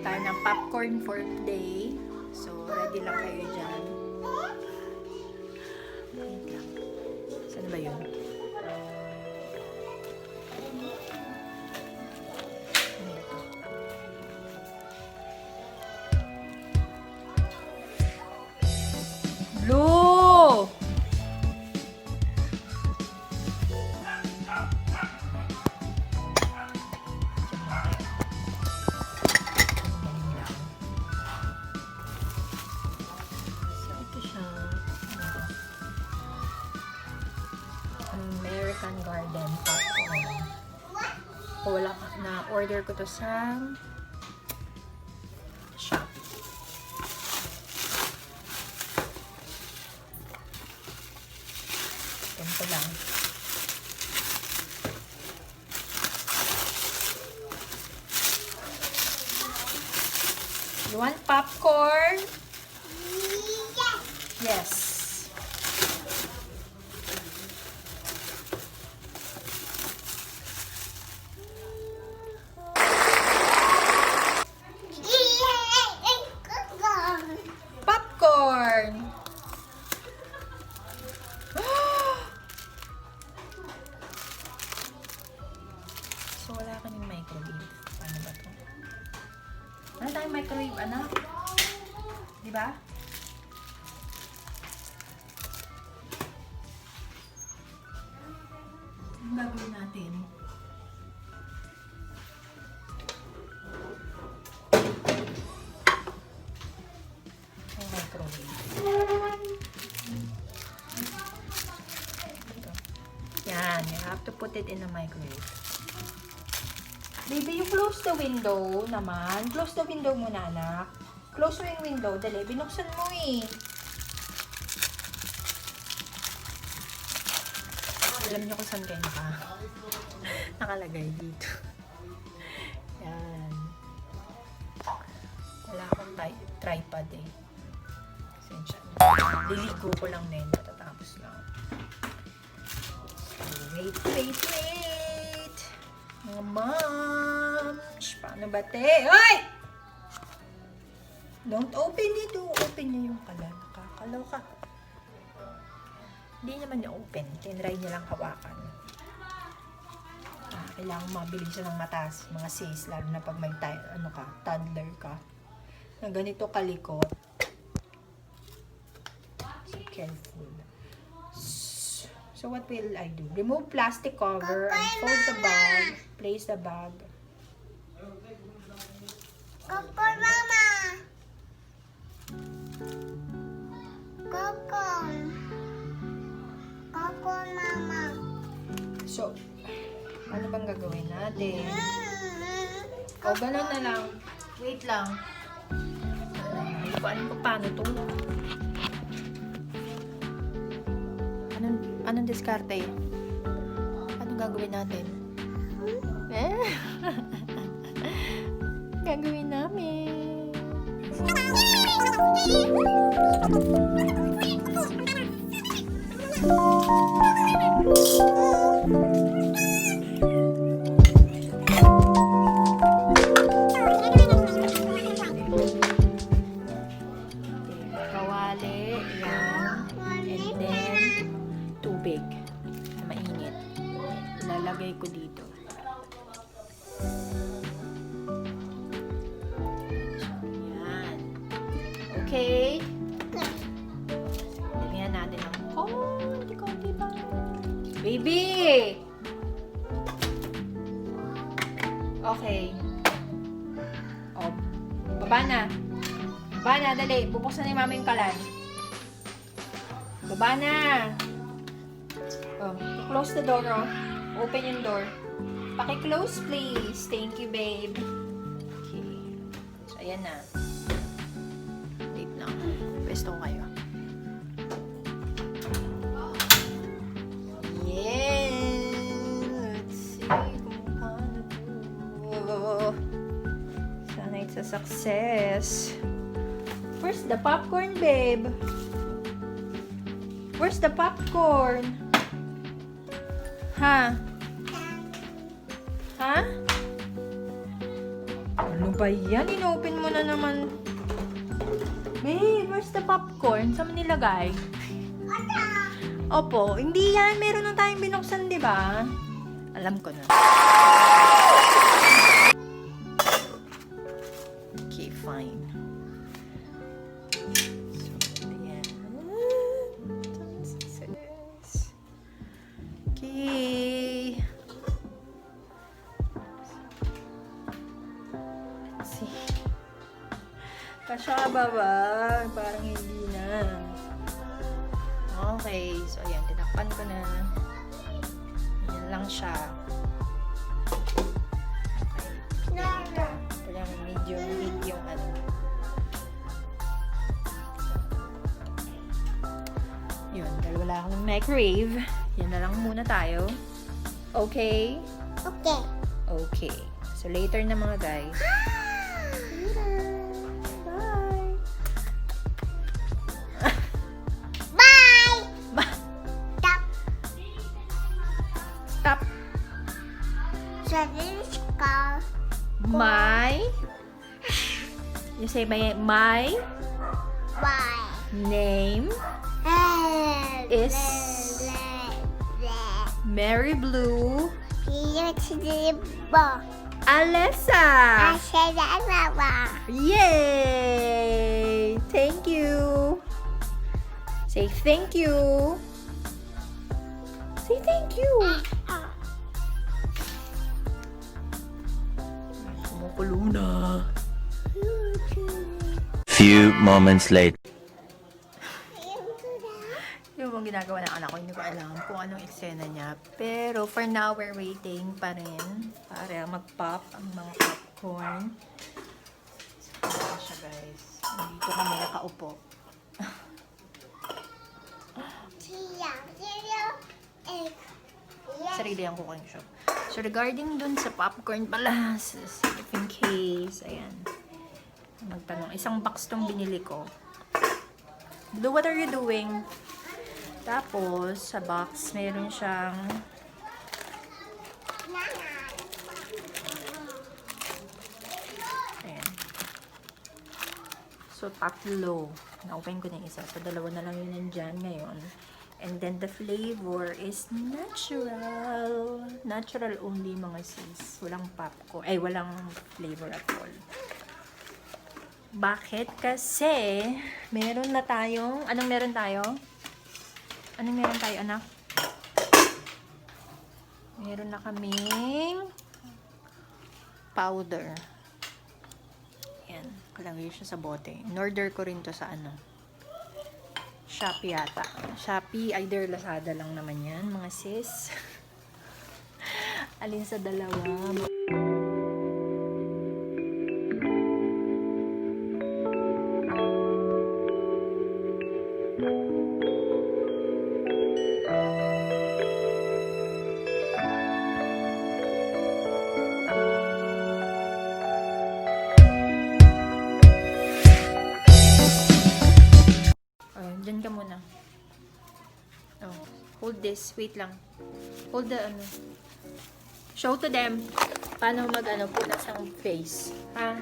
tayo ng popcorn for today. So, ready lang kayo dyan. Wait lang. Saan ba yun? Blue! American Garden popcorn. Wala na order ko to sa Shopee. Ganito lang. You want popcorn? Yes. Popcorn. So, wala ka ng microwave. Paano ba to? Wala tayong microwave, anak. Diba? Ang gagawin natin? Ang microwave. Yan, you have to put it in the microwave. Baby, you close the window naman. Close the window muna, anak. Close mo yung window. Dali, binuksan mo eh. Alam niyo kung saan kayo nakalagay dito. Yan. Wala akong tripod eh. Essential. Liligo ko lang din. Matatapos lang. So, wait. Mga moms. Paano ba, te? Hoy! Don't open it. Open niya yung kalan. Nakakalaw ka. Hindi naman niya open. Tinry niya lang hawakan. Kailangan mabilis siya ng matas. Mga sis, lalo na pag may toddler ka. Na ganito kalikot. So, careful. So, what will I do? Remove plastic cover and fold the bag. Place the bag. Coco, mama. Coco. Coco, mama. So, ano bang gagawin natin? O, gano'n na lang. Wait lang. Ano ko paano to? Anong diskarte? Anong gagawin natin? Gagawin namin. Kawali, yan. And then, tubig na mainit. Ilalagay ko dito. Yan. Okay. Lagyan natin ng konti pa. Baby! Okay. O, baba na. Baba na, dali. Bubuksan ni mama yung kalan. Baba na. Oh, close the door, oh. Open yung door. Paki-close, please. Thank you, babe. Okay. So, ayan na. Wait lang. Pwesto ko kayo. Yeah. Let's see kung paano to. Sana it's a success. Where's the popcorn, babe? Where's the popcorn? Ha? Ha? Ano ba yan? Inopen mo na naman. Babe, where's the popcorn? Saan mo nilagay? Opo, hindi yan. Meron na tayong binuksan, di ba? Alam ko na. Okay, fine. So, ayan. Okay. Let's see. Kasya ba ba? Parang hindi na. Okay. So, ayan. Tinakpan ko na. Yan lang siya. Okay. Ito lang medium heat yung ano. Yun. Dahil wala akong microwave. Yan na lang muna tayo. Okay? Okay. Okay. So, later na mga guys. Bye. Bye! Stop. Stop! So this is called My... You say my bye. name is Mary Blue Alessa. Yay! Thank you. Say thank you. Say thank you. Kumukulo na. Few moments later. Yung bang ginagawa ng anak ko, hindi ko alam kung anong eksena niya. Pero for now, we're waiting pa rin para mag-pop ang mga popcorn. So, ayan siya guys. Dito kami nakaupo. Sarili ang cooking show. So, regarding dun sa popcorn pala, if in case, ayan. Magtanong, isang box tong binili ko. Do what are you doing? Tapos, sa box, mayroon siyang ayan. So, tatlo. Na-open ko na isa. So, dalawa na lang yun nandyan ngayon. And then, the flavor is natural. Natural only, mga sis. Walang popcorn. Ay, walang flavor at all. Bakit? Kasi, meron na tayong, anong meron tayo? Anong meron tayo, anak? Meron na kaming powder. Yan. Kalagay siya sa bote. In-order ko rin to sa ano. Shopee yata. Shopee, either Lazada lang naman yan, mga sis. Alin sa dalawa? Diyan ka muna. Oh, hold this. Wait lang. Hold the ano. Show to them. Paano mag-ano punas ang face. Ha?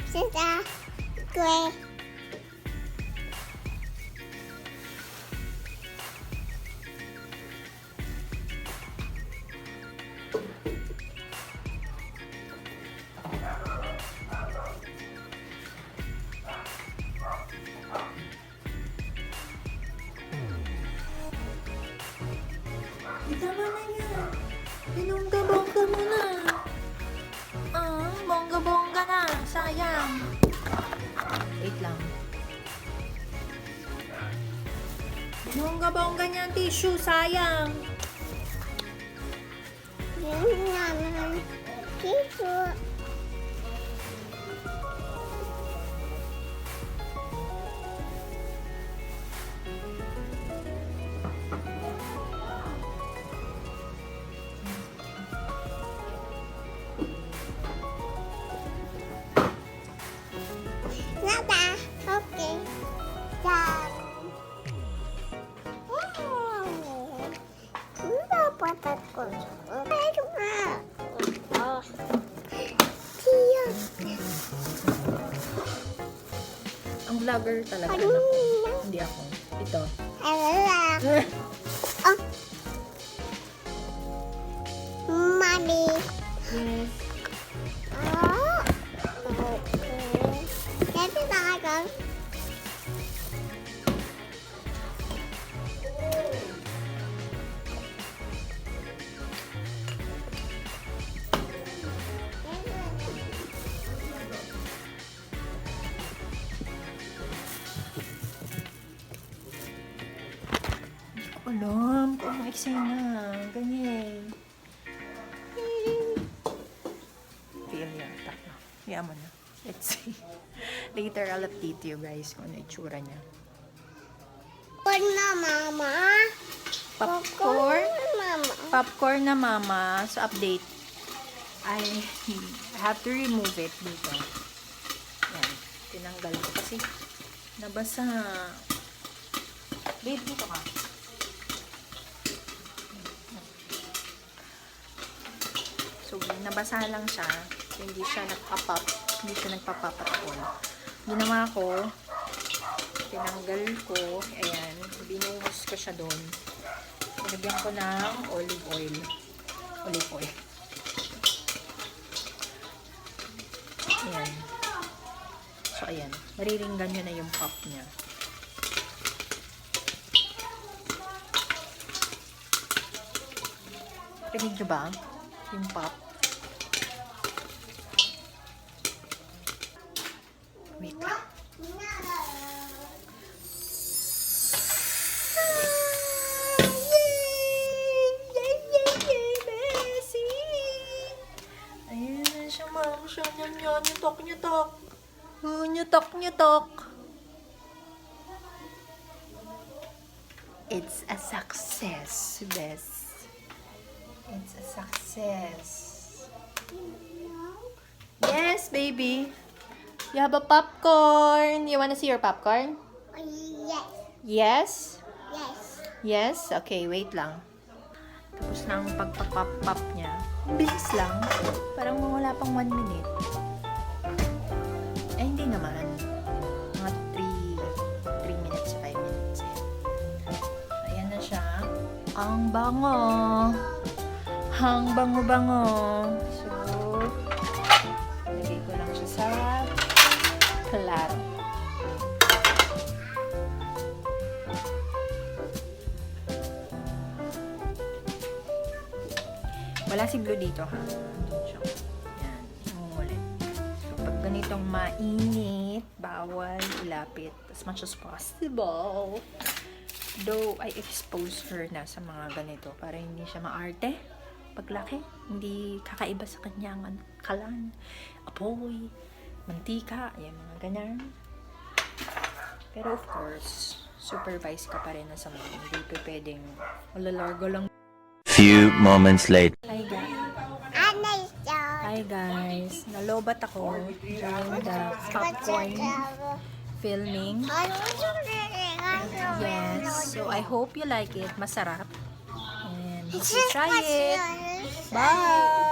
Sita. Gray. Tama na yan. Binongga-bongga mo na. Bongga-bongga na. Sayang. Wait lang. Binongga-bongga niya ang tissue. Sayang. Yun naman. Kito. Nada. Okay. Done. Dapat ako. Pero nga. Vlogger talaga anak ko. Hindi ako. Ito. Oh. Mommy. Yes. Oh. Okay. That's a Alam, kung eksena. Ganyan. Feel yata. Yaman na. Let's see. Later, I'll update you guys kung ano itsura niya. Popcorn na, Mama. Popcorn? Mama. Popcorn na mama. So, update. I have to remove it dito. Yan. Tinanggal ko kasi nabasa. Babe, dito ka. So, nabasa lang siya. Hindi siya nagpa-pop. Hindi siya nagpa-pop-pop. Ginawa ko, tinanggal ko, ayan, binuhos ko siya doon. Nilagyan ko ng olive oil. Olive oil. Ayan. So, ayan. Mariringgan nyo na yung pop niya. Pinig nyo ba? Yung pop. Wait lang. Nyutok. Nyutok. It's a success, bes. It's a success. Yes, baby. You have a popcorn. You wanna see your popcorn? Yes. Yes? Yes. Yes? Okay, wait lang. Tapos na ang pagpapap niya. Bilis lang. Parang wala pang 1 minute. Eh, hindi naman. Mga 3 minutes, 5 minutes. Ayan na siya. Ang bango. Ang bango-bango. So, lagay ko lang siya sa plato. Wala si Blue dito, ha? Doon siya. Yan. Imungulit. So, pag ganitong mainit, bawal ilapit as much as possible. Though, I expose her na sa mga ganito para hindi siya maarte. Paglaki, hindi kakaiba sa kanyang kalan, apoy, mantika, yan, mga ganyan. Pero of course, supervise ka pa rin na sa mga hindi pa pwedeng malalargo lang. Few moments later. Hi guys, nalobat ako during the popcorn filming. Yes, so I hope you like it. Masarap. And hope you try it. Bye!